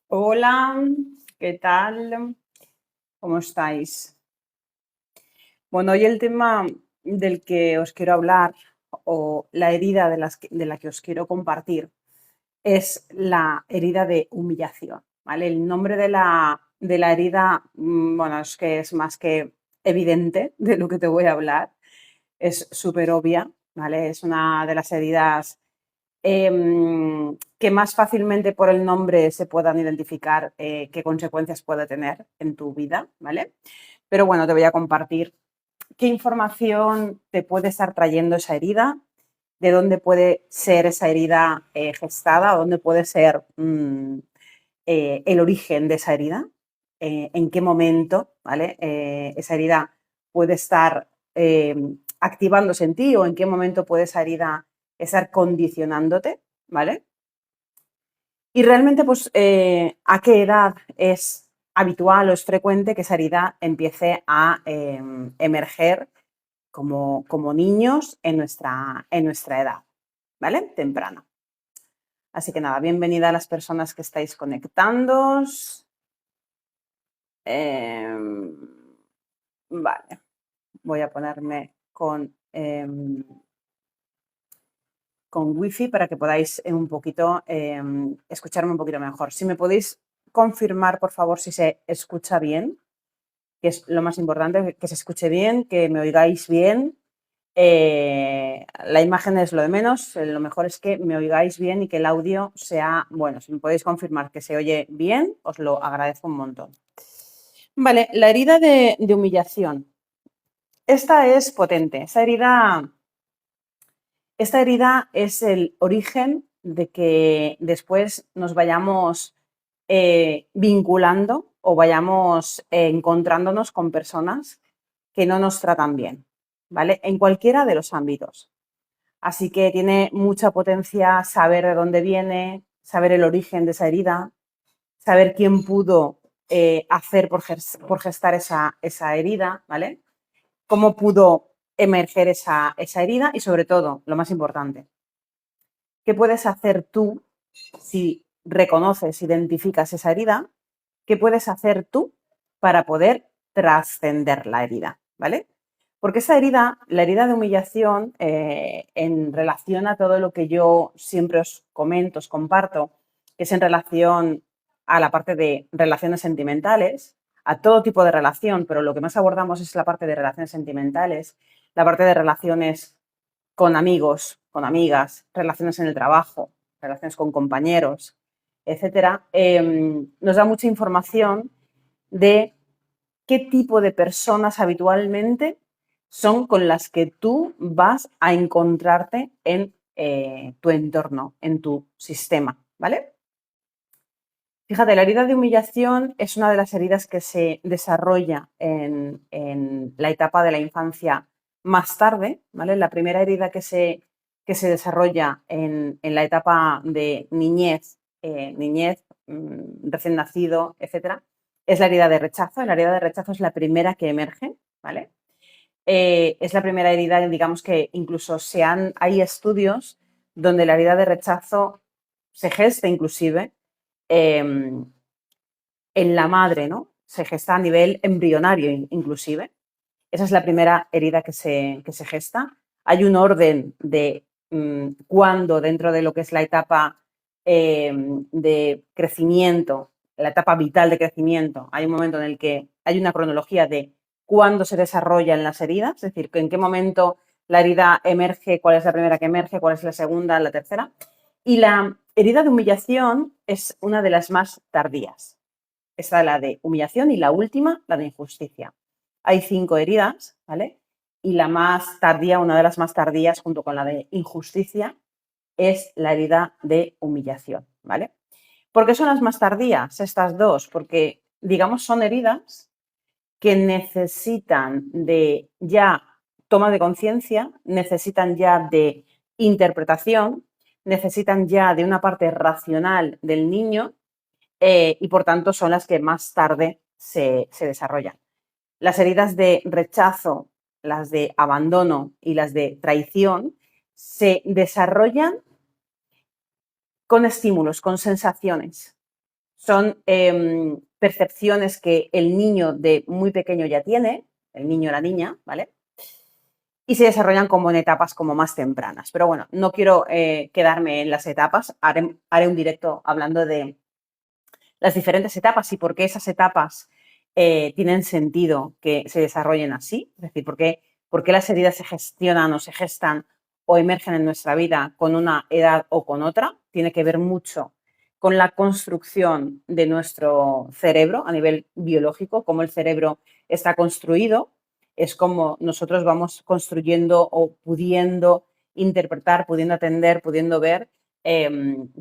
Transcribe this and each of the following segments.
Hola, ¿qué tal? ¿Cómo estáis? Bueno, hoy el tema del que os quiero hablar o la herida de la que os quiero compartir es la herida de humillación, ¿vale? El nombre de la herida, bueno, es que es más que evidente de lo que te voy a hablar, es súper obvia, ¿vale? Es una de las heridas que más fácilmente por el nombre se puedan identificar qué consecuencias puede tener en tu vida, ¿vale? Pero bueno, te voy a compartir qué información te puede estar trayendo esa herida, de dónde puede ser esa herida gestada, o dónde puede ser el origen de esa herida, en qué momento, ¿vale? Esa herida puede estar activándose en ti o en qué momento puede esa herida estar condicionándote, ¿vale? Y realmente, pues, ¿a qué edad es habitual o es frecuente que esa herida empiece a emerger como niños en nuestra edad, ¿vale? Temprana. Así que nada, bienvenida a las personas que estáis conectándos. Vale, voy a ponerme con wifi para que podáis un poquito escucharme un poquito mejor. Si me podéis confirmar, por favor, si se escucha bien, que es lo más importante, que se escuche bien, que me oigáis bien. La imagen es lo de menos, lo mejor es que me oigáis bien y que el audio sea bueno. Si me podéis confirmar que se oye bien, os lo agradezco un montón. Vale, la herida de humillación. Esta es potente. Esta herida es el origen de que después nos vayamos vinculando o vayamos encontrándonos con personas que no nos tratan bien, ¿vale? En cualquiera de los ámbitos. Así que tiene mucha potencia saber de dónde viene, saber el origen de esa herida, saber quién pudo hacer por gestar esa herida, ¿vale? Cómo pudo emerger esa herida y, sobre todo, lo más importante, ¿qué puedes hacer tú si reconoces, identificas esa herida? ¿Qué puedes hacer tú para poder trascender la herida? ¿Vale? Porque esa herida, la herida de humillación, en relación a todo lo que yo siempre os comento, os comparto, que es en relación a la parte de relaciones sentimentales, a todo tipo de relación, pero lo que más abordamos es la parte de relaciones sentimentales, la parte de relaciones con amigos, con amigas, relaciones en el trabajo, relaciones con compañeros, etcétera, nos da mucha información de qué tipo de personas habitualmente son con las que tú vas a encontrarte en tu entorno, en tu sistema, ¿vale? Fíjate, la herida de humillación es una de las heridas que se desarrolla en la etapa de la infancia más tarde, ¿vale? La primera herida que se desarrolla en la etapa de niñez, recién nacido, etcétera, es la herida de rechazo. La herida de rechazo es la primera que emerge, ¿vale? Es la primera herida, digamos que incluso hay estudios donde la herida de rechazo se gesta inclusive en la madre, ¿no? Se gesta a nivel embrionario inclusive. Esa es la primera herida que se gesta. Hay un orden de cuándo dentro de lo que es la etapa de crecimiento, la etapa vital de crecimiento, hay un momento en el que hay una cronología de cuándo se desarrollan las heridas, es decir, en qué momento la herida emerge, cuál es la primera que emerge, cuál es la segunda, la tercera. Y la herida de humillación es una de las más tardías. Está la de humillación y la última, la de injusticia. Hay 5 heridas, ¿vale? Y la más tardía, una de las más tardías, junto con la de injusticia, es la herida de humillación, ¿vale? ¿Por qué son las más tardías estas dos? Porque, digamos, son heridas que necesitan de ya toma de conciencia, necesitan ya de interpretación, necesitan ya de una parte racional del niño y por tanto son las que más tarde se desarrollan. Las heridas de rechazo, las de abandono y las de traición se desarrollan con estímulos, con sensaciones. son percepciones que el niño de muy pequeño ya tiene, el niño o la niña, ¿vale? Y se desarrollan como en etapas como más tempranas. Pero bueno, no quiero quedarme en las etapas, haré un directo hablando de las diferentes etapas y por qué esas etapas tienen sentido que se desarrollen así, es decir, por qué las heridas se gestionan o se gestan o emergen en nuestra vida con una edad o con otra, tiene que ver mucho con la construcción de nuestro cerebro a nivel biológico, cómo el cerebro está construido, es como nosotros vamos construyendo o pudiendo interpretar, pudiendo atender, pudiendo ver,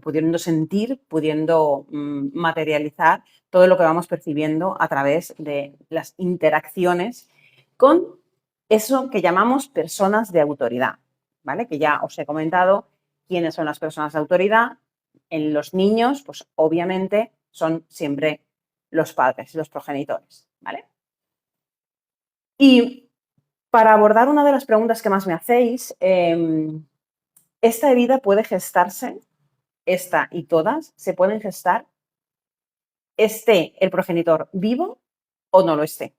pudiendo sentir, pudiendo materializar todo lo que vamos percibiendo a través de las interacciones con eso que llamamos personas de autoridad, ¿vale? Que ya os he comentado quiénes son las personas de autoridad. En los niños, pues obviamente son siempre los padres, los progenitores, ¿vale? Y para abordar una de las preguntas que más me hacéis, esta herida puede gestarse, esta y todas se pueden gestar, esté el progenitor vivo o no lo esté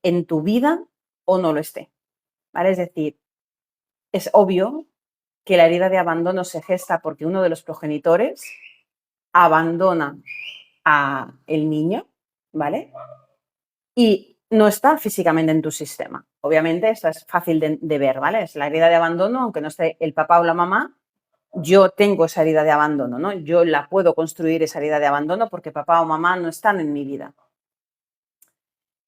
en tu vida o no lo esté, ¿vale? Es decir, es obvio que la herida de abandono se gesta porque uno de los progenitores abandona a el niño, ¿vale? Y no está físicamente en tu sistema. Obviamente, esto es fácil de ver, ¿vale? Es la herida de abandono, aunque no esté el papá o la mamá, yo tengo esa herida de abandono, ¿no? Yo la puedo construir, esa herida de abandono, porque papá o mamá no están en mi vida.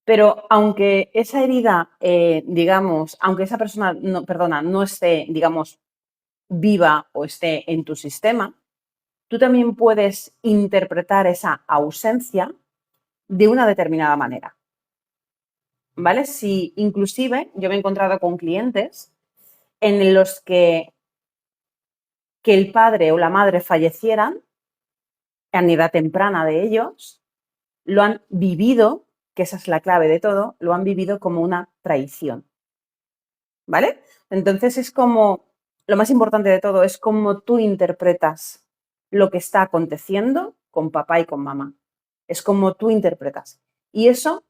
Pero aunque esa herida, digamos, aunque esa persona, no esté, digamos, viva o esté en tu sistema, tú también puedes interpretar esa ausencia de una determinada manera, ¿vale? Si inclusive yo me he encontrado con clientes en los que el padre o la madre fallecieran en edad temprana de ellos, lo han vivido, que esa es la clave de todo, lo han vivido como una traición, ¿vale? Entonces es como, lo más importante de todo es cómo tú interpretas lo que está aconteciendo con papá y con mamá. Es como tú interpretas. Y eso,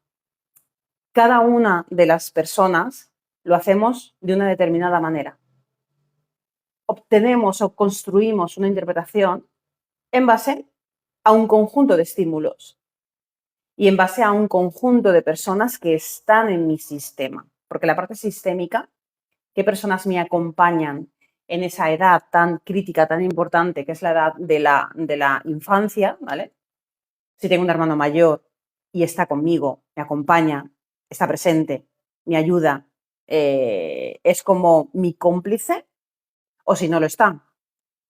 cada una de las personas lo hacemos de una determinada manera. Obtenemos o construimos una interpretación en base a un conjunto de estímulos y en base a un conjunto de personas que están en mi sistema. Porque la parte sistémica, qué personas me acompañan en esa edad tan crítica, tan importante, que es la edad de la infancia, ¿vale? Si tengo un hermano mayor y está conmigo, me acompaña, está presente, me ayuda, es como mi cómplice, o si no lo está.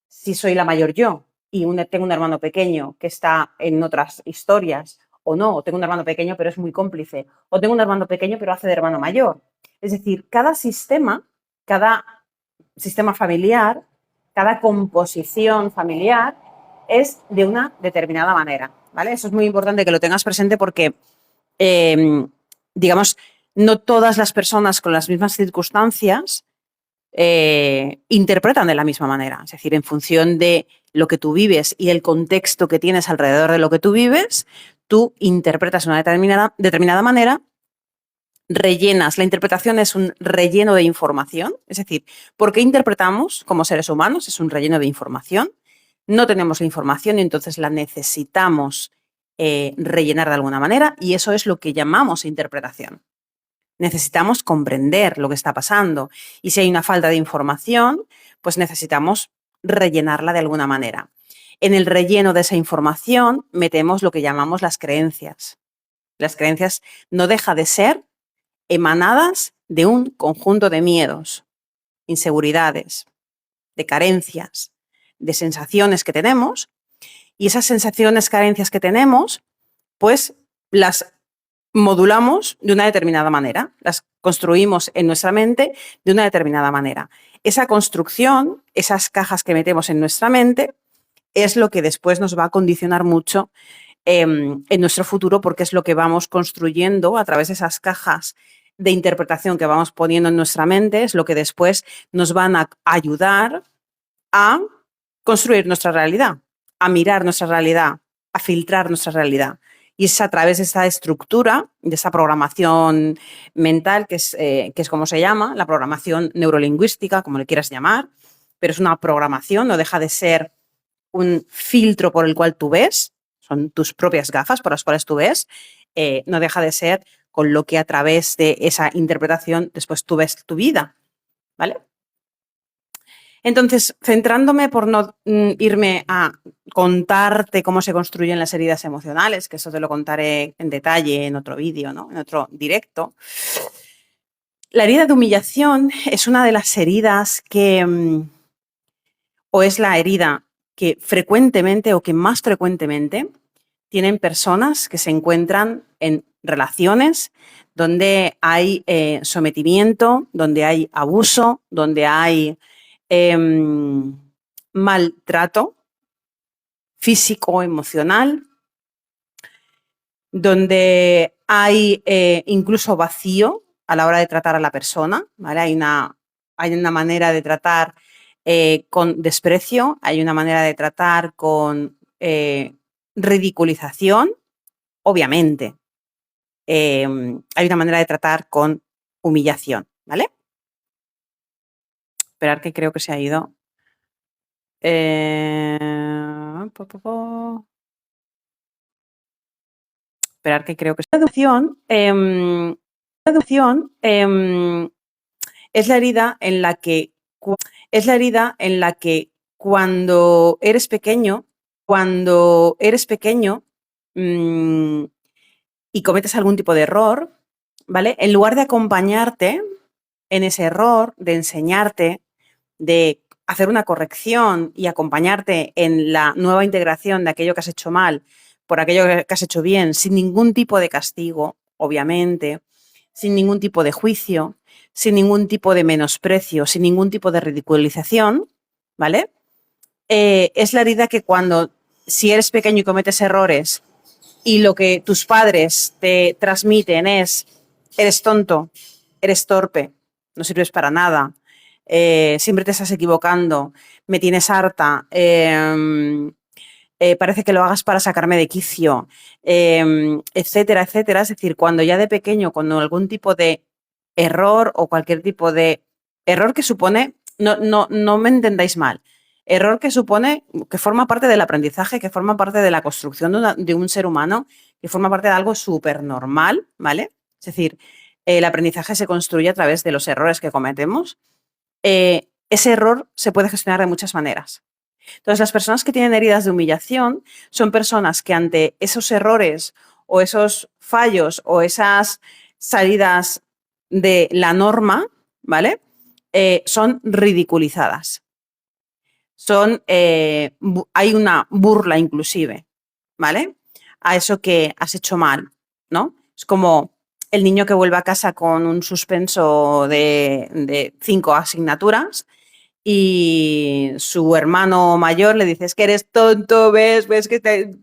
Si soy la mayor yo y tengo un hermano pequeño que está en otras historias, o no, o tengo un hermano pequeño pero es muy cómplice, o tengo un hermano pequeño pero hace de hermano mayor. Es decir, cada sistema familiar, cada composición familiar es de una determinada manera, ¿vale? Eso es muy importante que lo tengas presente porque, digamos, no todas las personas con las mismas circunstancias interpretan de la misma manera. Es decir, en función de lo que tú vives y el contexto que tienes alrededor de lo que tú vives, tú interpretas de una determinada manera, rellenas. La interpretación es un relleno de información. Es decir, ¿por qué interpretamos como seres humanos? Es un relleno de información. No tenemos la información y entonces la necesitamos rellenar de alguna manera y eso es lo que llamamos interpretación. Necesitamos comprender lo que está pasando y si hay una falta de información, pues necesitamos rellenarla de alguna manera. En el relleno de esa información metemos lo que llamamos las creencias. Las creencias no deja de ser emanadas de un conjunto de miedos, inseguridades, de carencias, de sensaciones que tenemos y esas sensaciones, carencias que tenemos, pues las modulamos de una determinada manera, las construimos en nuestra mente de una determinada manera. Esa construcción, esas cajas que metemos en nuestra mente, es lo que después nos va a condicionar mucho en nuestro futuro porque es lo que vamos construyendo a través de esas cajas de interpretación que vamos poniendo en nuestra mente, es lo que después nos van a ayudar a construir nuestra realidad, a mirar nuestra realidad a filtrar nuestra realidad. Y es a través de esta estructura, de esa programación mental, que es como se llama, la programación neurolingüística, como le quieras llamar, pero es una programación, no deja de ser un filtro por el cual tú ves, son tus propias gafas por las cuales tú ves, no deja de ser con lo que a través de esa interpretación después tú ves tu vida, ¿vale? Entonces, centrándome por no irme a contarte cómo se construyen las heridas emocionales, que eso te lo contaré en detalle en otro vídeo, ¿no? En otro directo. La herida de humillación es una de las heridas que, o es la herida que frecuentemente o que más frecuentemente tienen personas que se encuentran en relaciones donde hay sometimiento, donde hay abuso, donde hay maltrato físico, emocional, donde hay incluso vacío a la hora de tratar a la persona, ¿vale? Hay una manera de tratar con desprecio, hay una manera de tratar con ridiculización, obviamente. Hay una manera de tratar con humillación, ¿vale? Esperar que creo que se ha ido. Esperar que creo que se ha ido. La educación es la herida en la que cuando eres pequeño mm, y cometes algún tipo de error, ¿vale? En lugar de acompañarte en ese error, de enseñarte, de hacer una corrección y acompañarte en la nueva integración de aquello que has hecho mal por aquello que has hecho bien, sin ningún tipo de castigo, obviamente, sin ningún tipo de juicio, sin ningún tipo de menosprecio, sin ningún tipo de ridiculización, ¿vale? Es la herida que si eres pequeño y cometes errores y lo que tus padres te transmiten es, eres tonto, eres torpe, no sirves para nada, siempre te estás equivocando, me tienes harta, parece que lo hagas para sacarme de quicio, etcétera, etcétera. Es decir, cuando ya de pequeño, cuando algún tipo de error o cualquier tipo de error que supone, no me entendáis mal, error que supone, que forma parte del aprendizaje, que forma parte de la construcción de un ser humano, que forma parte de algo súper normal, ¿vale? Es decir, el aprendizaje se construye a través de los errores que cometemos. Ese error se puede gestionar de muchas maneras. Entonces, las personas que tienen heridas de humillación son personas que ante esos errores o esos fallos o esas salidas de la norma, ¿vale? Son ridiculizadas. Hay una burla inclusive, ¿vale? A eso que has hecho mal, ¿no? Es como el niño que vuelve a casa con un suspenso de 5 asignaturas y su hermano mayor le dice, es que eres tonto, ves que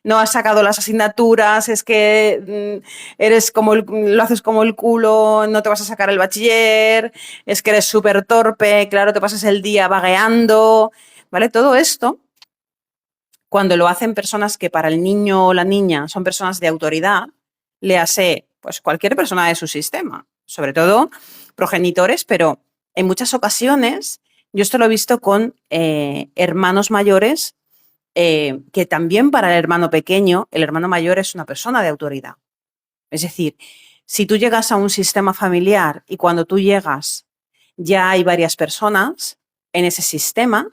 no has sacado las asignaturas, es que eres lo haces como el culo, no te vas a sacar el bachiller, es que eres súper torpe, claro, te pasas el día vagueando, ¿vale? Todo esto, cuando lo hacen personas que para el niño o la niña son personas de autoridad, le hace pues cualquier persona de su sistema, sobre todo progenitores, pero en muchas ocasiones yo esto lo he visto con hermanos mayores, que también para el hermano pequeño, el hermano mayor es una persona de autoridad. Es decir, si tú llegas a un sistema familiar y cuando tú llegas ya hay varias personas en ese sistema,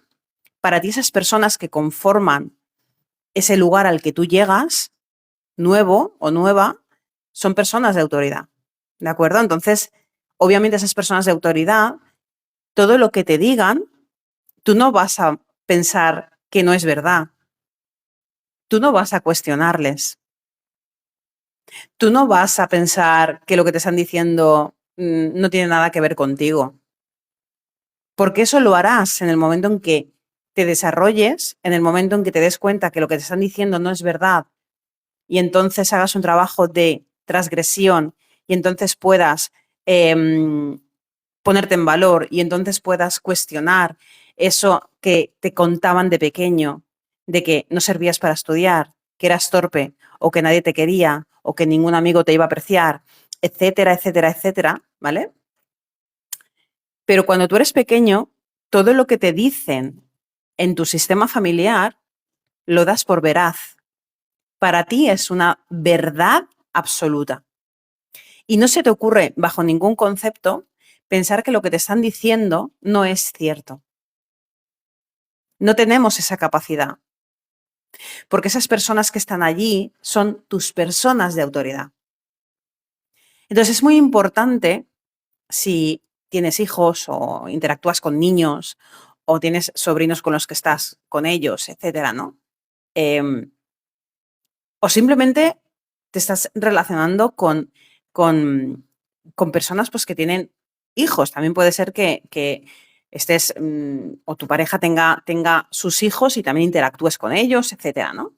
para ti esas personas que conforman ese lugar al que tú llegas, nuevo o nueva, son personas de autoridad. ¿De acuerdo? Entonces, obviamente esas personas de autoridad, todo lo que te digan, tú no vas a pensar que no es verdad. Tú no vas a cuestionarles. Tú no vas a pensar que lo que te están diciendo no tiene nada que ver contigo. Porque eso lo harás en el momento en que te desarrolles, en el momento en que te des cuenta que lo que te están diciendo no es verdad y entonces hagas un trabajo de transgresión y entonces puedas ponerte en valor y entonces puedas cuestionar eso que te contaban de pequeño, de que no servías para estudiar, que eras torpe o que nadie te quería o que ningún amigo te iba a apreciar, etcétera, etcétera, etcétera, ¿vale? Pero cuando tú eres pequeño, todo lo que te dicen en tu sistema familiar lo das por veraz. Para ti es una verdad absoluta. Y no se te ocurre, bajo ningún concepto, pensar que lo que te están diciendo no es cierto. No tenemos esa capacidad, porque esas personas que están allí son tus personas de autoridad. Entonces es muy importante, si tienes hijos o interactúas con niños o tienes sobrinos con los que estás con ellos, etcétera, ¿no? Em, o simplemente te estás relacionando con, con personas pues, que tienen hijos. También puede ser que estés o tu pareja tenga sus hijos y también interactúes con ellos, etcétera, ¿no?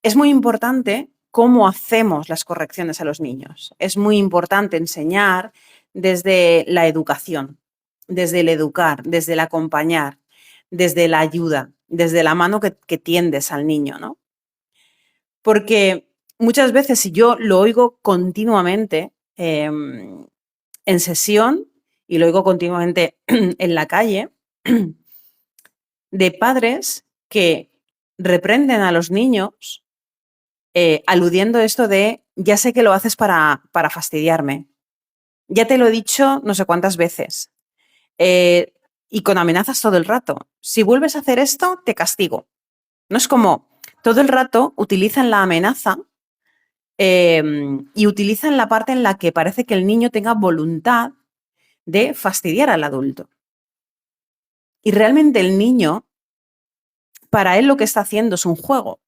Es muy importante cómo hacemos las correcciones a los niños. Es muy importante enseñar desde la educación, desde el educar, desde el acompañar, desde la ayuda, desde la mano que tiendes al niño, ¿no? Porque muchas veces, si yo lo oigo continuamente en sesión y lo oigo continuamente en la calle, de padres que reprenden a los niños aludiendo esto de, ya sé que lo haces para fastidiarme, ya te lo he dicho no sé cuántas veces, eh, y con amenazas todo el rato. Si vuelves a hacer esto, te castigo. No es como todo el rato utilizan la amenaza y utilizan la parte en la que parece que el niño tenga voluntad de fastidiar al adulto. Y realmente el niño, para él lo que está haciendo es un juego.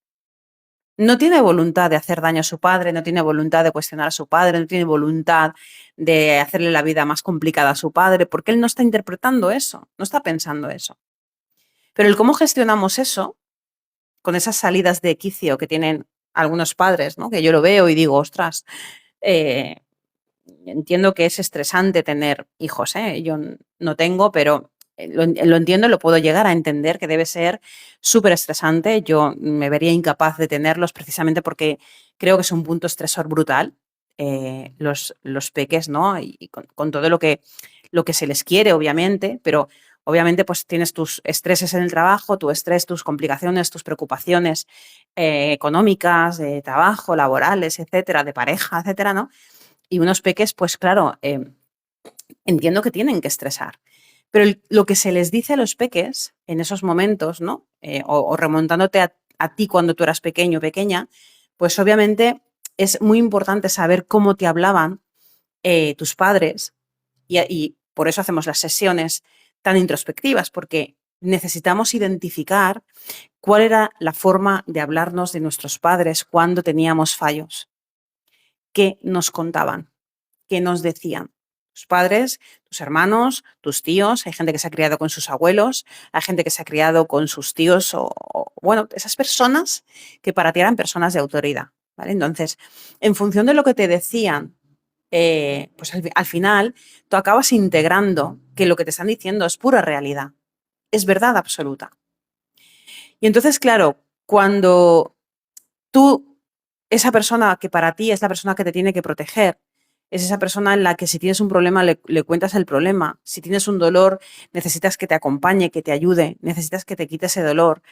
No tiene voluntad de hacer daño a su padre, no tiene voluntad de cuestionar a su padre, no tiene voluntad de hacerle la vida más complicada a su padre, porque él no está interpretando eso, no está pensando eso. Pero el cómo gestionamos eso, con esas salidas de quicio que tienen algunos padres, ¿no? Que yo lo veo y digo, ostras, eh, entiendo que es estresante tener hijos, ¿eh? Yo no tengo, pero lo entiendo, lo puedo llegar a entender que debe ser súper estresante. Yo me vería incapaz de tenerlos precisamente porque creo que es un punto estresor brutal, los peques, ¿no? Y con todo lo que se les quiere, obviamente, pero obviamente pues tienes tus estreses en el trabajo, tu estrés, tus complicaciones, tus preocupaciones económicas, de trabajo, laborales, etcétera, de pareja, etcétera, ¿no? Y unos peques, pues claro, entiendo que tienen que estresar. Pero lo que se les dice a los peques en esos momentos, ¿no? O remontándote a ti cuando tú eras pequeño o pequeña, pues obviamente es muy importante saber cómo te hablaban tus padres y por eso hacemos las sesiones tan introspectivas, porque necesitamos identificar cuál era la forma de hablarnos de nuestros padres cuando teníamos fallos, qué nos contaban, qué nos decían. Tus padres, tus hermanos, tus tíos, hay gente que se ha criado con sus abuelos, hay gente que se ha criado con sus tíos bueno, esas personas que para ti eran personas de autoridad, ¿vale? Entonces, en función de lo que te decían, pues al final tú acabas integrando que lo que te están diciendo es pura realidad, es verdad absoluta. Y entonces, claro, cuando tú, esa persona que para ti es la persona que te tiene que proteger, es esa persona en la que si tienes un problema le cuentas el problema, si tienes un dolor necesitas que te acompañe, que te ayude, necesitas que te quite ese dolor,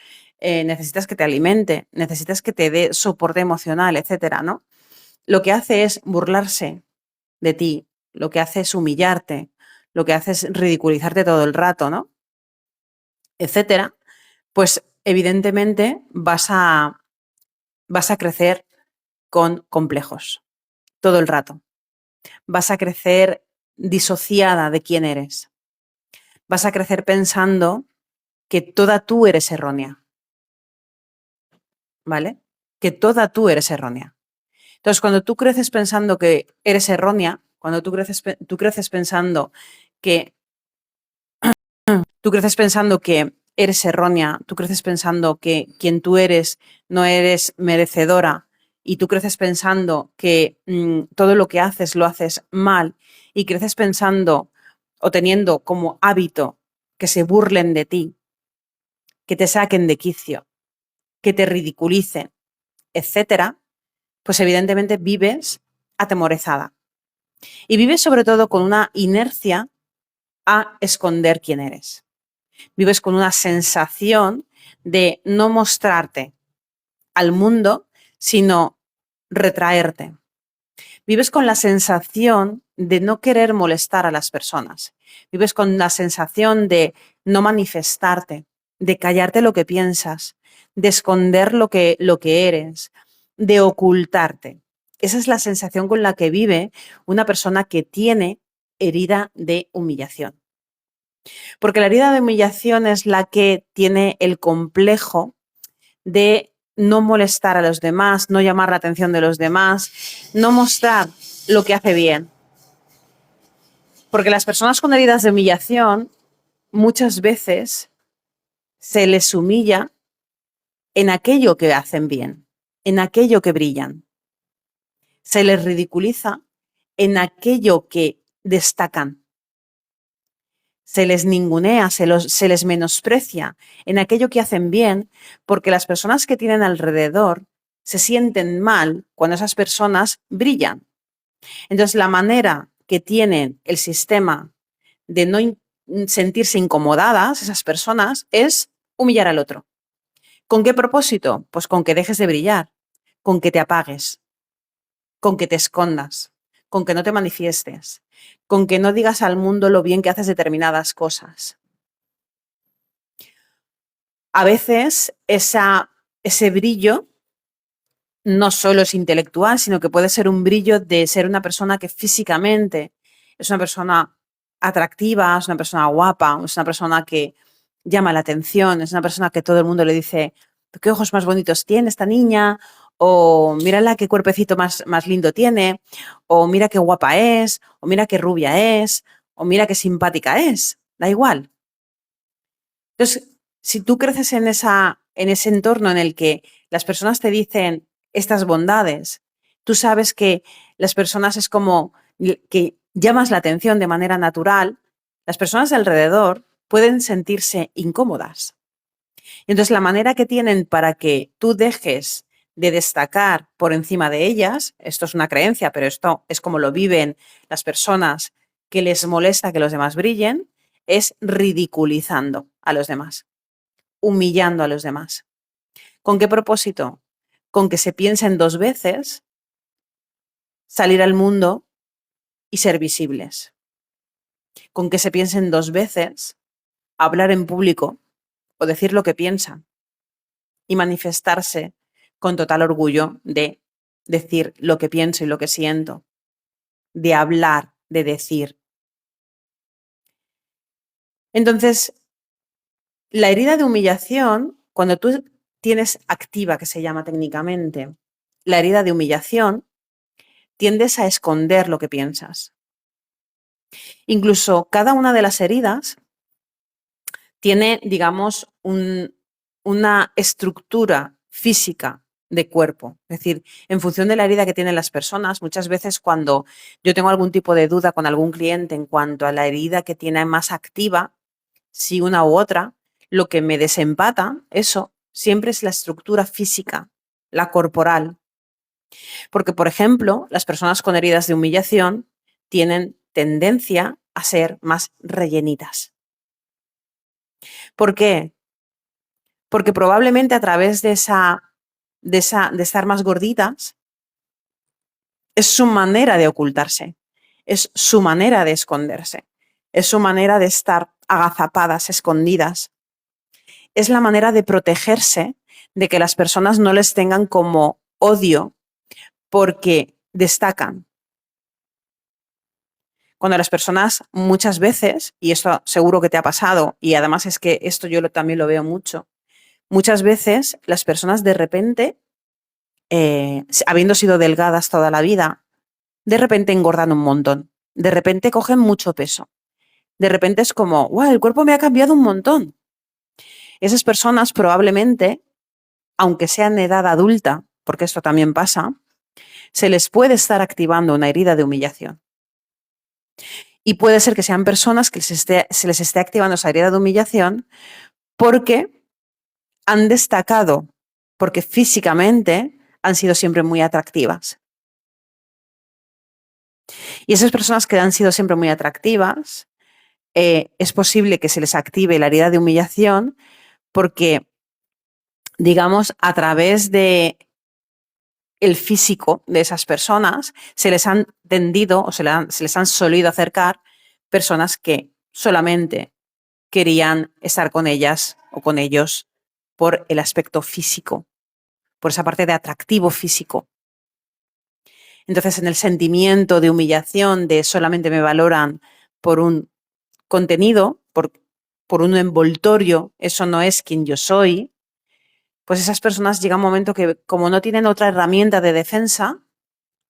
necesitas que te alimente, necesitas que te dé soporte emocional, etcétera, ¿no? Lo que hace es burlarse de ti, lo que hace es humillarte, lo que hace es ridiculizarte todo el rato, ¿no? Etcétera, pues evidentemente vas a crecer con complejos todo el rato. Vas a crecer disociada de quién eres. Vas a crecer pensando que toda tú eres errónea, ¿vale? Que toda tú eres errónea. Entonces, cuando tú creces pensando que eres errónea, cuando tú creces pensando que tú creces pensando que eres errónea, tú creces pensando que quien tú eres no eres merecedora y tú creces pensando que todo lo que haces lo haces mal y creces pensando o teniendo como hábito que se burlen de ti, que te saquen de quicio, que te ridiculicen, etcétera, pues evidentemente vives atemorizada. Y vives sobre todo con una inercia a esconder quién eres. Vives con una sensación de no mostrarte al mundo, sino retraerte. Vives con la sensación de no querer molestar a las personas. Vives con la sensación de no manifestarte, de callarte lo que piensas, de esconder lo que eres, de ocultarte. Esa es la sensación con la que vive una persona que tiene herida de humillación. Porque la herida de humillación es la que tiene el complejo de no molestar a los demás, no llamar la atención de los demás, no mostrar lo que hace bien. Porque las personas con heridas de humillación muchas veces se les humilla en aquello que hacen bien, en aquello que brillan. Se les ridiculiza en aquello que destacan. Se les ningunea, se les menosprecia en aquello que hacen bien, porque las personas que tienen alrededor se sienten mal cuando esas personas brillan. Entonces, la manera que tienen el sistema de no sentirse incomodadas esas personas es humillar al otro. ¿Con qué propósito? Pues con que dejes de brillar, con que te apagues, con que te escondas, con que no te manifiestes, con que no digas al mundo lo bien que haces determinadas cosas. A veces ese brillo no solo es intelectual, sino que puede ser un brillo de ser una persona que físicamente es una persona atractiva, es una persona guapa, es una persona que llama la atención, es una persona que todo el mundo le dice, qué ojos más bonitos tiene esta niña, o mírala qué cuerpecito más lindo tiene, o mira qué guapa es, o mira qué rubia es, o mira qué simpática es, da igual. Entonces, si tú creces en ese entorno en el que las personas te dicen estas bondades, tú sabes que las personas es como que llamas la atención de manera natural, las personas de alrededor pueden sentirse incómodas. Entonces, la manera que tienen para que tú dejes de destacar por encima de ellas, esto es una creencia, pero esto es como lo viven las personas que les molesta que los demás brillen, es ridiculizando a los demás, humillando a los demás. ¿Con qué propósito? Con que se piensen dos veces salir al mundo y ser visibles. Con que se piensen dos veces hablar en público o decir lo que piensan y manifestarse con total orgullo de decir lo que pienso y lo que siento, de hablar, de decir. Entonces, la herida de humillación, cuando tú tienes activa, que se llama técnicamente, la herida de humillación, tiendes a esconder lo que piensas. Incluso cada una de las heridas tiene, digamos, una estructura física de cuerpo. Es decir, en función de la herida que tienen las personas, muchas veces cuando yo tengo algún tipo de duda con algún cliente en cuanto a la herida que tiene más activa, si una u otra, lo que me desempata, eso siempre es la estructura física, la corporal. Porque, por ejemplo, las personas con heridas de humillación tienen tendencia a ser más rellenitas. ¿Por qué? Porque probablemente a través de estar más gorditas, es su manera de ocultarse, es su manera de esconderse, es su manera de estar agazapadas, escondidas. Es la manera de protegerse de que las personas no les tengan como odio porque destacan. Cuando las personas muchas veces, y esto seguro que te ha pasado, y además es que esto yo también lo veo mucho, muchas veces las personas de repente, habiendo sido delgadas toda la vida, de repente engordan un montón, de repente cogen mucho peso, de repente es como, wow, el cuerpo me ha cambiado un montón. Esas personas probablemente, aunque sean de edad adulta, porque esto también pasa, se les puede estar activando una herida de humillación. Y puede ser que sean personas que se les esté activando esa herida de humillación porque han destacado porque físicamente han sido siempre muy atractivas. Y esas personas que han sido siempre muy atractivas, es posible que se les active la herida de humillación porque, digamos, a través de el físico de esas personas se les han tendido o se les han solido acercar personas que solamente querían estar con ellas o con ellos por el aspecto físico, por esa parte de atractivo físico. Entonces, en el sentimiento de humillación, de solamente me valoran por un contenido, por un envoltorio, eso no es quien yo soy, pues esas personas llega un momento que, como no tienen otra herramienta de defensa,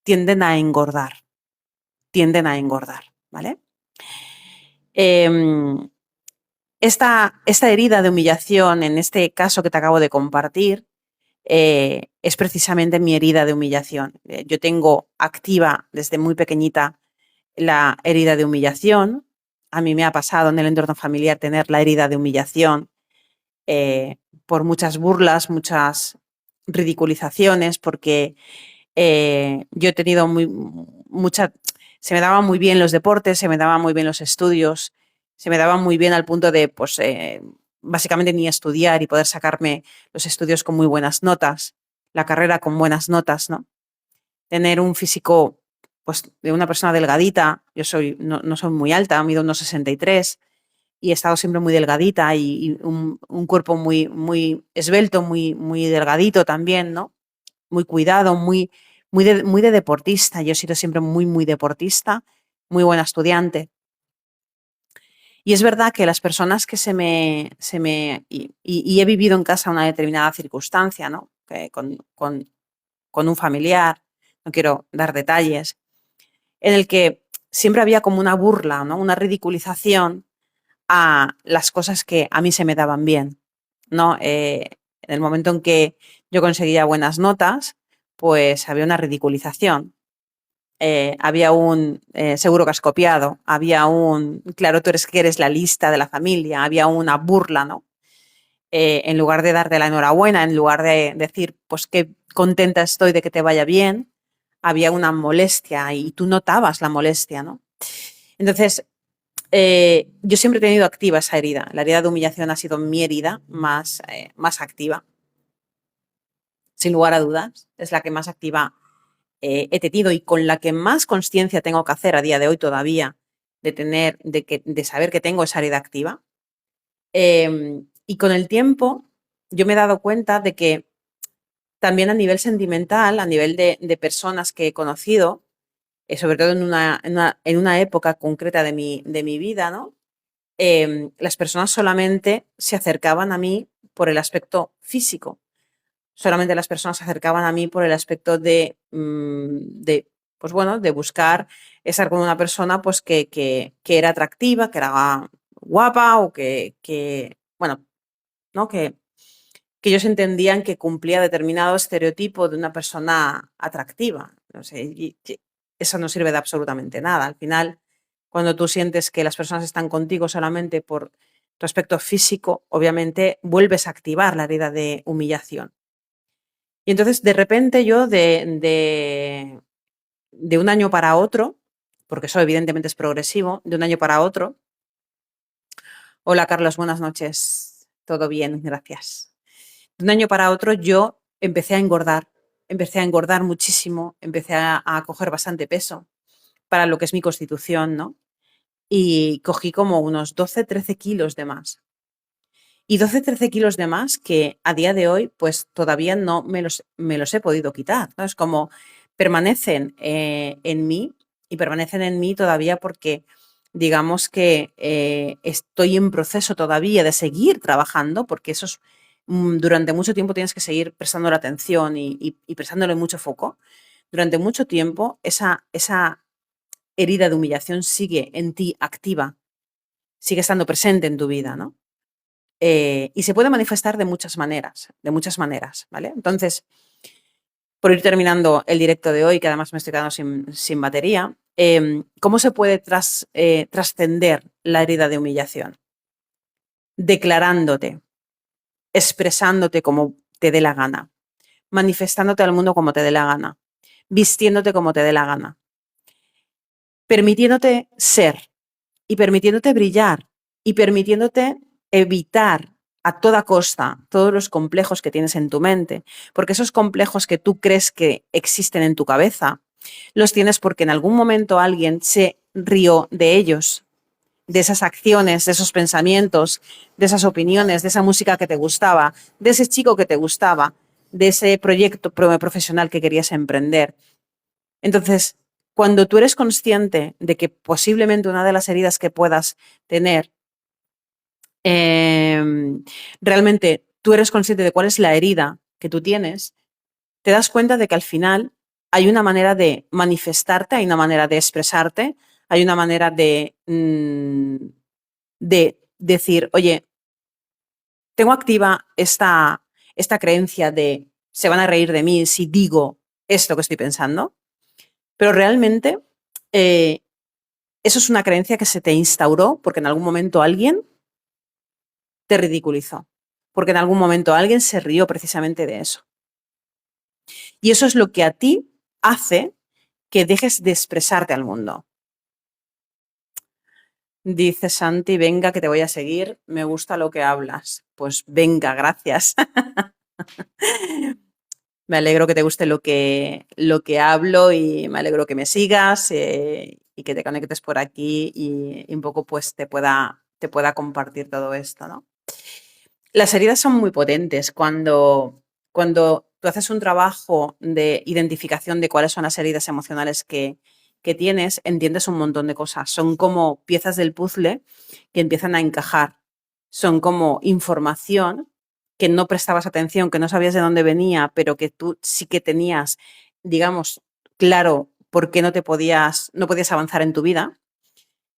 tienden a engordar, ¿vale? Esta herida de humillación, en este caso que te acabo de compartir, es precisamente mi herida de humillación. Yo tengo activa desde muy pequeñita la herida de humillación. A mí me ha pasado en el entorno familiar tener la herida de humillación por muchas burlas, muchas ridiculizaciones, porque yo he tenido se me daban muy bien los deportes, se me daban muy bien los estudios, se me daban muy bien al punto de, pues, básicamente ni estudiar y poder sacarme los estudios con muy buenas notas, la carrera con buenas notas, ¿no? Tener un físico, pues, de una persona delgadita, yo no soy muy alta, mido unos 63 y he estado siempre muy delgadita y un cuerpo muy esbelto, muy delgadito también, ¿no? Muy cuidado, muy de deportista. Yo he sido siempre muy deportista, muy buena estudiante. Y es verdad que las personas que y he vivido en casa una determinada circunstancia, ¿no? Con un familiar, no quiero dar detalles, en el que siempre había como una burla, ¿no? Una ridiculización a las cosas que a mí se me daban bien, ¿no? En el momento en que yo conseguía buenas notas, pues había una ridiculización. Había seguro que has copiado, había claro, tú eres que eres la lista de la familia, había una burla, ¿no? En lugar de darte la enhorabuena, en lugar de decir, pues qué contenta estoy de que te vaya bien, había una molestia y tú notabas la molestia, ¿no? Entonces, yo siempre he tenido activa esa herida. La herida de humillación ha sido mi herida más activa, sin lugar a dudas. Es la que más activa he tenido y con la que más conciencia tengo que hacer a día de hoy todavía de saber que tengo esa herida activa. Y con el tiempo yo me he dado cuenta de que también a nivel sentimental, a nivel de personas que he conocido, sobre todo en una época concreta de mi vida, ¿no? Las personas solamente se acercaban a mí por el aspecto físico. Solamente las personas se acercaban a mí por el aspecto pues bueno, de buscar estar con una persona pues que era atractiva, que era guapa o bueno, ¿no? Que ellos entendían que cumplía determinado estereotipo de una persona atractiva. No sé, y eso no sirve de absolutamente nada. Al final, cuando tú sientes que las personas están contigo solamente por tu aspecto físico, obviamente vuelves a activar la herida de humillación. Y entonces, de repente, yo de un año para otro, porque eso evidentemente es progresivo, de un año para otro. Hola, Carlos, buenas noches. Todo bien, gracias. De un año para otro yo empecé a engordar muchísimo, empecé a coger bastante peso para lo que es mi constitución, ¿no? Y cogí como unos 12, 13 kilos de más. Y 12, 13 kilos de más que a día de hoy pues todavía no me los he podido quitar, ¿no? Es como permanecen en mí y permanecen en mí todavía porque digamos que estoy en proceso todavía de seguir trabajando porque durante mucho tiempo tienes que seguir prestando la atención y prestándole mucho foco. Durante mucho tiempo esa herida de humillación sigue en ti activa, sigue estando presente en tu vida, ¿no? Y se puede manifestar de muchas maneras, ¿vale? Entonces, por ir terminando el directo de hoy, que además me estoy quedando sin batería, ¿cómo se puede trascender la herida de humillación? Declarándote, expresándote como te dé la gana. manifestándote al mundo como te dé la gana, vistiéndote como te dé la gana, permitiéndote ser y permitiéndote brillar y permitiéndote evitar a toda costa todos los complejos que tienes en tu mente, porque esos complejos que tú crees que existen en tu cabeza, los tienes porque en algún momento alguien se rió de ellos, de esas acciones, de esos pensamientos, de esas opiniones, de esa música que te gustaba, de ese chico que te gustaba, de ese proyecto profesional que querías emprender. Entonces, cuando tú eres consciente de que posiblemente una de las heridas que puedas tener, realmente tú eres consciente de cuál es la herida que tú tienes, te das cuenta de que al final hay una manera de manifestarte, hay una manera de expresarte, hay una manera de decir, oye, tengo activa esta creencia de se van a reír de mí si digo esto que estoy pensando, pero realmente eh, eso es una creencia que se te instauró porque en algún momento alguien te ridiculizó, porque en algún momento alguien se rió precisamente de eso. Y eso es lo que a ti hace que dejes de expresarte al mundo. Dice Santi, venga, que te voy a seguir, me gusta lo que hablas. Pues venga, gracias. Me alegro que te guste lo que hablo y me alegro que me sigas y que te conectes por aquí y un poco pues te pueda compartir todo esto, ¿no? Las heridas son muy potentes cuando tú haces un trabajo de identificación de cuáles son las heridas emocionales que tienes, entiendes un montón de cosas. Son como piezas del puzzle que empiezan a encajar. Son como información que no prestabas atención, que no sabías de dónde venía, pero que tú sí que tenías, digamos, claro por qué no podías avanzar en tu vida.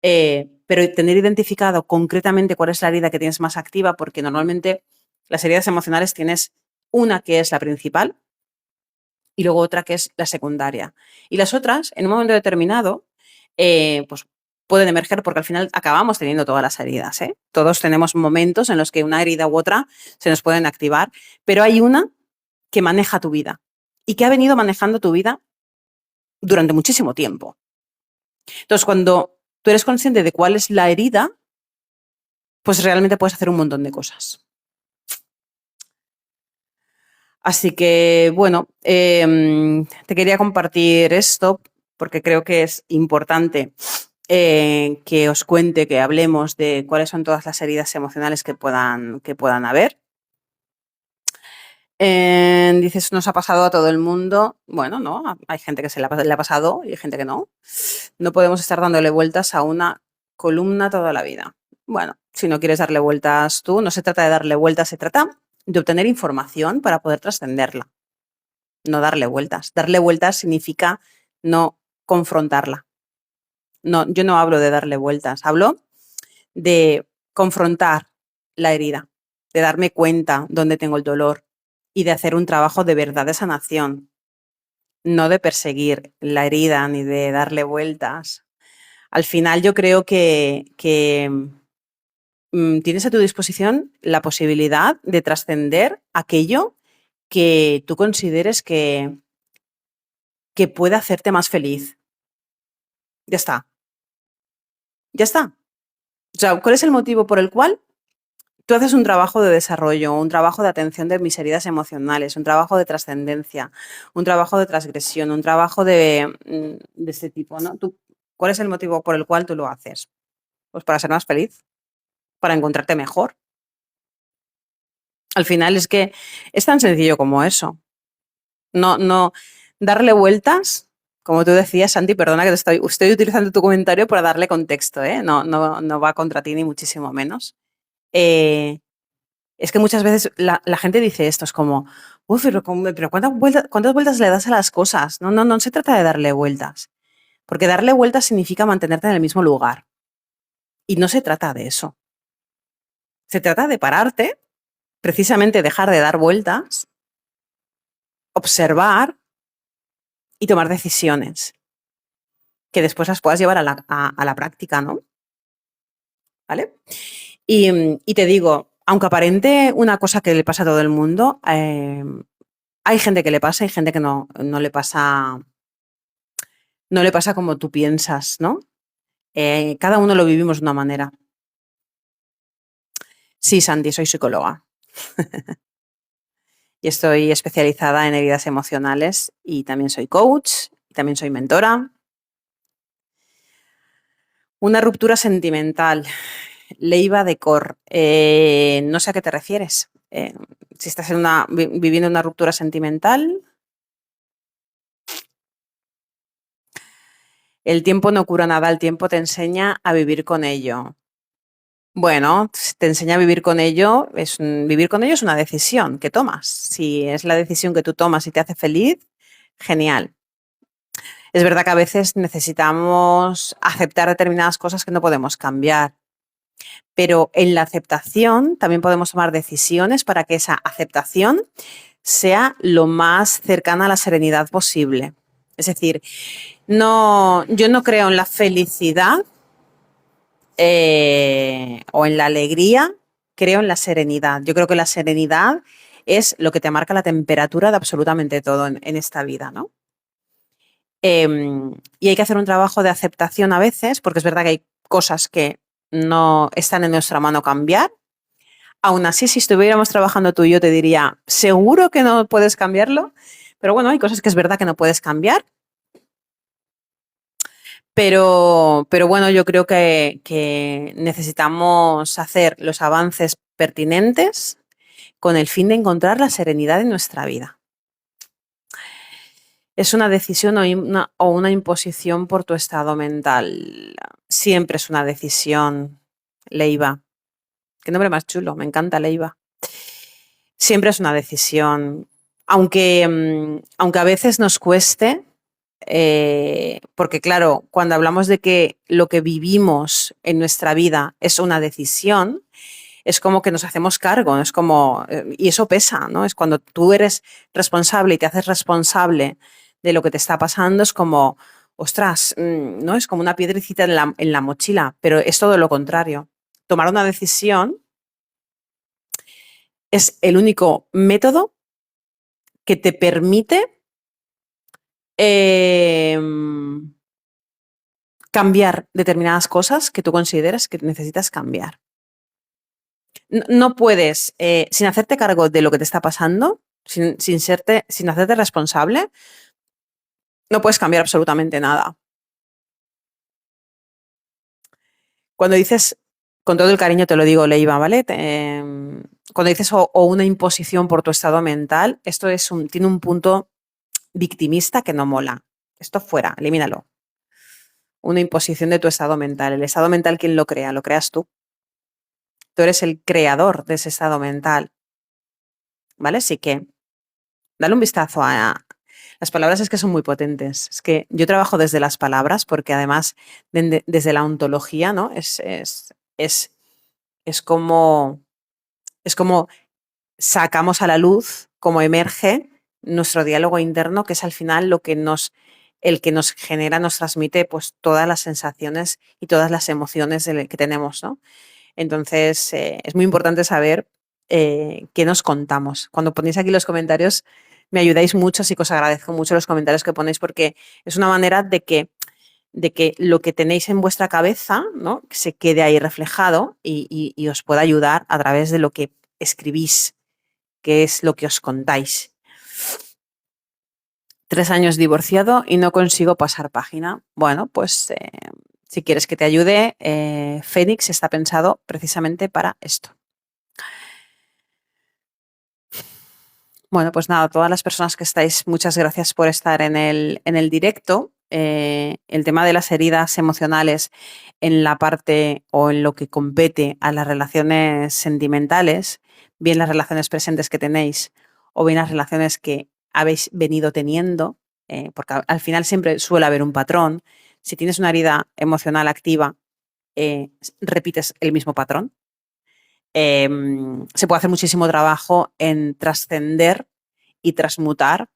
Pero tener identificado concretamente cuál es la herida que tienes más activa, porque normalmente las heridas emocionales tienes una que es la principal y luego otra que es la secundaria. Y las otras, en un momento determinado, pues pueden emerger porque al final acabamos teniendo todas las heridas. ¿Eh? Todos tenemos momentos en los que una herida u otra se nos pueden activar, pero hay una que maneja tu vida y que ha venido manejando tu vida durante muchísimo tiempo. Entonces, cuando tú eres consciente de cuál es la herida, pues realmente puedes hacer un montón de cosas. Así que, bueno, te quería compartir esto porque creo que es importante que os cuente, que hablemos de cuáles son todas las heridas emocionales que puedan haber. Dices, nos ha pasado a todo el mundo. Bueno, no, hay gente que le ha pasado y hay gente que no. No podemos estar dándole vueltas a una columna toda la vida. Bueno, si no quieres darle vueltas tú, no se trata de darle vueltas, se trata de obtener información para poder trascenderla, no darle vueltas. Darle vueltas significa no confrontarla. No, yo no hablo de darle vueltas, hablo de confrontar la herida, de darme cuenta dónde tengo el dolor y de hacer un trabajo de verdad de sanación, no de perseguir la herida ni de darle vueltas. Al final yo creo que tienes a tu disposición la posibilidad de trascender aquello que tú consideres que puede hacerte más feliz. Ya está, ya está. O sea, ¿cuál es el motivo por el cual tú haces un trabajo de desarrollo, un trabajo de atención de mis heridas emocionales, un trabajo de trascendencia, un trabajo de transgresión, un trabajo de este tipo, ¿no? ¿Cuál es el motivo por el cual tú lo haces? Pues para ser más feliz, para encontrarte mejor. Al final es que es tan sencillo como eso. No darle vueltas, como tú decías, Santi, perdona que estoy utilizando tu comentario para darle contexto, ¿eh? No va contra ti ni muchísimo menos. Es que muchas veces la gente dice esto, es como, uy, pero ¿cuántas vueltas le das a las cosas? No se trata de darle vueltas, porque darle vueltas significa mantenerte en el mismo lugar. Y no se trata de eso. Se trata de pararte, precisamente dejar de dar vueltas, observar y tomar decisiones que después las puedas llevar a la práctica, ¿no? ¿Vale? Y te digo, aunque aparente una cosa que le pasa a todo el mundo, Hay gente que le pasa, hay gente que no le pasa como tú piensas, ¿no? Cada uno lo vivimos de una manera. Sí, Santi, soy psicóloga y estoy especializada en heridas emocionales y también soy coach, y también soy mentora. Una ruptura sentimental, Leiva de Cor. No sé a qué te refieres. Si estás viviendo una ruptura sentimental, el tiempo no cura nada, el tiempo te enseña a vivir con ello. Bueno, te enseña a vivir con ello. Vivir con ello es una decisión que tomas. Si es la decisión que tú tomas y te hace feliz, genial. Es verdad que a veces necesitamos aceptar determinadas cosas que no podemos cambiar, pero en la aceptación también podemos tomar decisiones para que esa aceptación sea lo más cercana a la serenidad posible. Es decir, yo no creo en la felicidad o en la alegría, creo en la serenidad. Yo creo que la serenidad es lo que te marca la temperatura de absolutamente todo en esta vida, ¿no? Y hay que hacer un trabajo de aceptación a veces, porque es verdad que hay cosas que no están en nuestra mano cambiar. Aún así, si estuviéramos trabajando tú y yo, te diría, seguro que no puedes cambiarlo, pero bueno, hay cosas que es verdad que no puedes cambiar. Pero bueno, yo creo que necesitamos hacer los avances pertinentes con el fin de encontrar la serenidad en nuestra vida. ¿Es una decisión o una imposición por tu estado mental? Siempre es una decisión, Leiva. Qué nombre más chulo, me encanta Leiva. Siempre es una decisión, aunque a veces nos cueste, porque claro, cuando hablamos de que lo que vivimos en nuestra vida es una decisión, es como que nos hacemos cargo, es como, y eso pesa, ¿no? Es cuando tú eres responsable y te haces responsable de lo que te está pasando, es como, ostras, ¿no? Es como una piedrecita en la mochila, pero es todo lo contrario. Tomar una decisión es el único método que te permite cambiar determinadas cosas que tú consideras que necesitas cambiar. No puedes, sin hacerte cargo de lo que te está pasando, sin hacerte responsable, no puedes cambiar absolutamente nada. Cuando dices, con todo el cariño te lo digo, Leiva, ¿vale? Cuando dices o una imposición por tu estado mental, esto tiene un punto victimista que no mola. Esto fuera, elimínalo. Una imposición de tu estado mental. El estado mental, ¿quién lo crea? Lo creas tú. Tú eres el creador de ese estado mental, ¿vale? Así que dale un vistazo a... Las palabras es que son muy potentes. Es que yo trabajo desde las palabras porque además desde la ontología, ¿no? Es como, es como sacamos a la luz, como emerge nuestro diálogo interno, que es al final el que nos genera, nos transmite pues todas las sensaciones y todas las emociones que tenemos, ¿no? Entonces, es muy importante saber qué nos contamos. Cuando ponéis aquí los comentarios, me ayudáis mucho, así que os agradezco mucho los comentarios que ponéis porque es una manera de que lo que tenéis en vuestra cabeza, ¿no? Que se quede ahí reflejado y os pueda ayudar a través de lo que escribís, que es lo que os contáis. 3 años divorciado y no consigo pasar página. Bueno, pues si quieres que te ayude, Fénix está pensado precisamente para esto. Bueno, pues nada, todas las personas que estáis, muchas gracias por estar en el directo. El tema de las heridas emocionales en la parte o en lo que compete a las relaciones sentimentales, bien las relaciones presentes que tenéis o bien las relaciones que habéis venido teniendo, porque al final siempre suele haber un patrón. Si tienes una herida emocional activa, repites el mismo patrón. Se puede hacer muchísimo trabajo en trascender y transmutar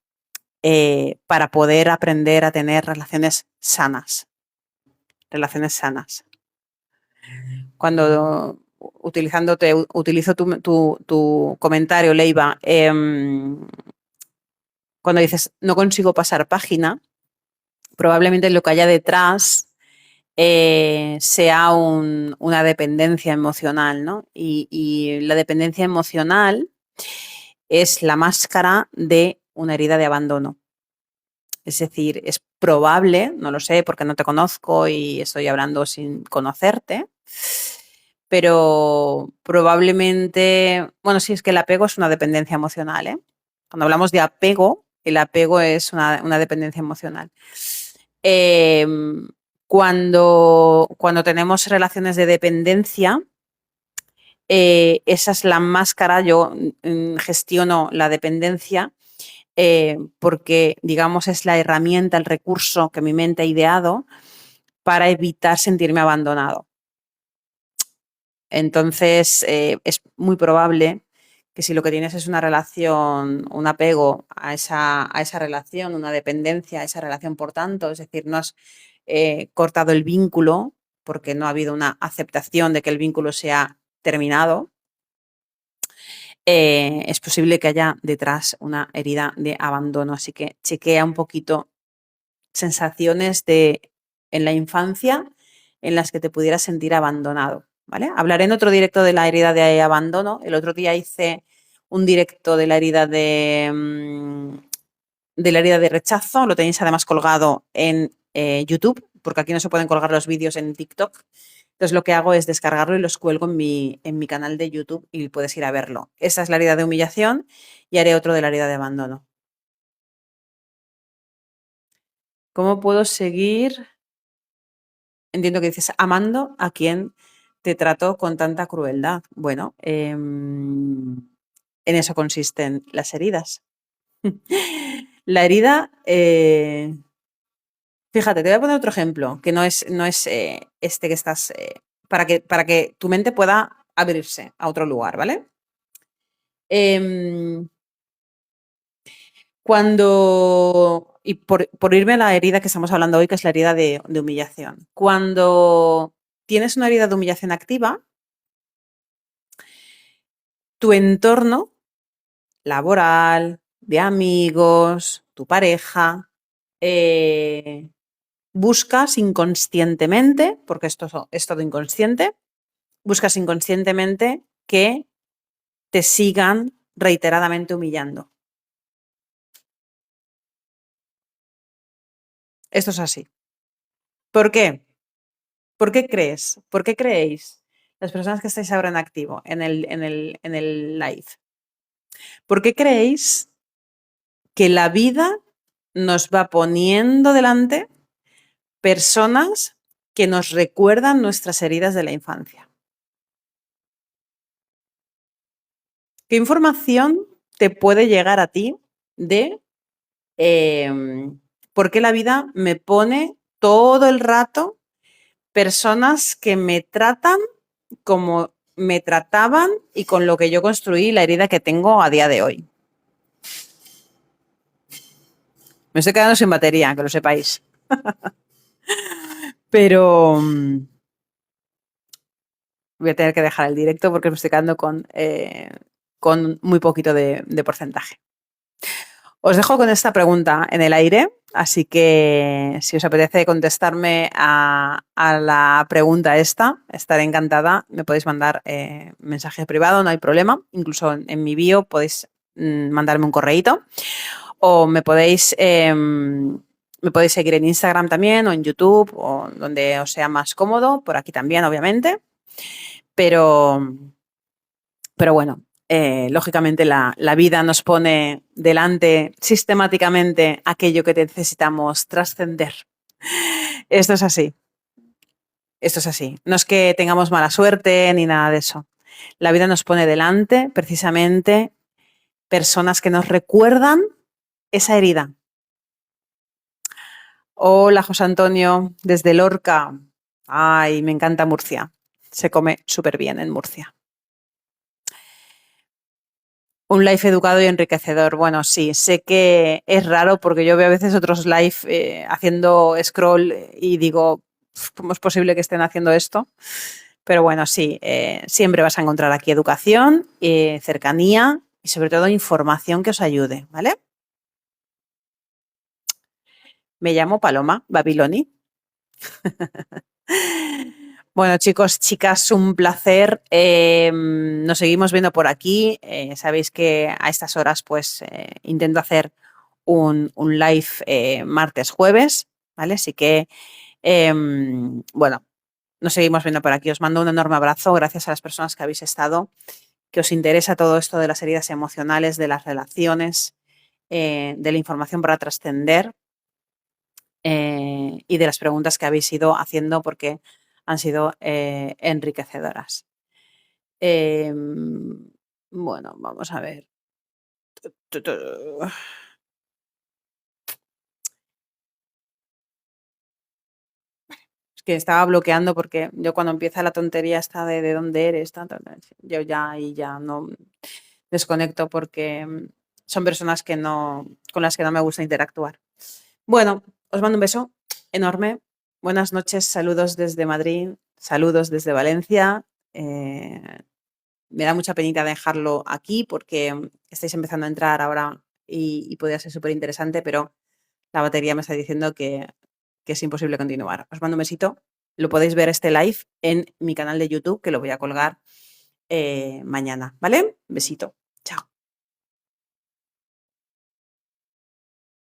para poder aprender a tener relaciones sanas. Relaciones sanas. Cuando utilizo tu comentario, Leiva, cuando dices no consigo pasar página, probablemente lo que haya detrás sea una dependencia emocional, ¿no? Y la dependencia emocional es la máscara de una herida de abandono. Es decir, es probable, no lo sé porque no te conozco y estoy hablando sin conocerte, pero probablemente, bueno, sí, es que el apego es una dependencia emocional, ¿eh? Cuando hablamos de apego, el apego es una dependencia emocional. Eh, cuando tenemos relaciones de dependencia, esa es la máscara, yo gestiono la dependencia porque, digamos, es la herramienta, el recurso que mi mente ha ideado para evitar sentirme abandonado. Entonces, es muy probable que si lo que tienes es una relación, un apego a esa relación, una dependencia a esa relación, por tanto, es decir, no has cortado el vínculo porque no ha habido una aceptación de que el vínculo se ha terminado, es posible que haya detrás una herida de abandono. Así que chequea un poquito sensaciones en la infancia en las que te pudieras sentir abandonado, ¿vale? Hablaré en otro directo de la herida de abandono. El otro día hice un directo de la herida de la herida de rechazo. Lo tenéis además colgado en YouTube, porque aquí no se pueden colgar los vídeos en TikTok. Entonces lo que hago es descargarlo y los cuelgo en mi canal de YouTube y puedes ir a verlo. Esa es la herida de humillación y haré otro de la herida de abandono. ¿Cómo puedo seguir? Entiendo que dices amando a quien te trató con tanta crueldad. Bueno, en eso consisten las heridas. La herida, fíjate, te voy a poner otro ejemplo, que no es este que estás, para que tu mente pueda abrirse a otro lugar, ¿vale? Em, y por irme a la herida que estamos hablando hoy, que es la herida de humillación. Cuando tienes una herida de humillación activa, tu entorno laboral, de amigos, tu pareja, buscas inconscientemente, porque esto es todo inconsciente, buscas inconscientemente que te sigan reiteradamente humillando. Esto es así. ¿Por qué? ¿Por qué crees? ¿Por qué creéis? Las personas que estáis ahora en activo, en el live. ¿Por qué creéis que la vida nos va poniendo delante personas que nos recuerdan nuestras heridas de la infancia? ¿Qué información te puede llegar a ti de por qué la vida me pone todo el rato personas que me tratan como me trataban y con lo que yo construí la herida que tengo a día de hoy? Me estoy quedando sin batería, que lo sepáis. Pero voy a tener que dejar el directo porque me estoy quedando con muy poquito de porcentaje. Os dejo con esta pregunta en el aire, así que si os apetece contestarme a la pregunta esta, estaré encantada. Me podéis mandar mensaje privado, no hay problema. Incluso en mi bio podéis mandarme un correíto o me podéis seguir en Instagram también o en YouTube o donde os sea más cómodo, por aquí también, obviamente. Pero bueno, lógicamente la vida nos pone delante sistemáticamente aquello que necesitamos trascender. Esto es así, esto es así. No es que tengamos mala suerte ni nada de eso. La vida nos pone delante precisamente personas que nos recuerdan esa herida. Hola, José Antonio, desde Lorca. Ay, me encanta Murcia. Se come súper bien en Murcia. Un live educado y enriquecedor. Bueno, sí, sé que es raro porque yo veo a veces otros live haciendo scroll y digo, ¿cómo es posible que estén haciendo esto? Pero bueno, sí, siempre vas a encontrar aquí educación, cercanía y sobre todo información que os ayude, ¿vale? Me llamo Paloma Babiloni. Bueno, chicos, chicas, un placer. Nos seguimos viendo por aquí. Sabéis que a estas horas pues intento hacer un live martes, jueves, ¿vale? Así que, bueno, nos seguimos viendo por aquí. Os mando un enorme abrazo. Gracias a las personas que habéis estado, que os interesa todo esto de las heridas emocionales, de las relaciones, de la información para trascender y de las preguntas que habéis ido haciendo porque han sido enriquecedoras. Bueno, vamos a ver. Es que estaba bloqueando porque yo cuando empieza la tontería esta de dónde eres, yo ya ahí ya no desconecto porque son personas que no, con las que no me gusta interactuar. Bueno, os mando un beso enorme. Buenas noches, saludos desde Madrid, saludos desde Valencia. Me da mucha penita dejarlo aquí porque estáis empezando a entrar ahora y podría ser súper interesante, pero la batería me está diciendo que es imposible continuar. Os mando un besito. Lo podéis ver este live en mi canal de YouTube, que lo voy a colgar mañana, ¿vale? Besito.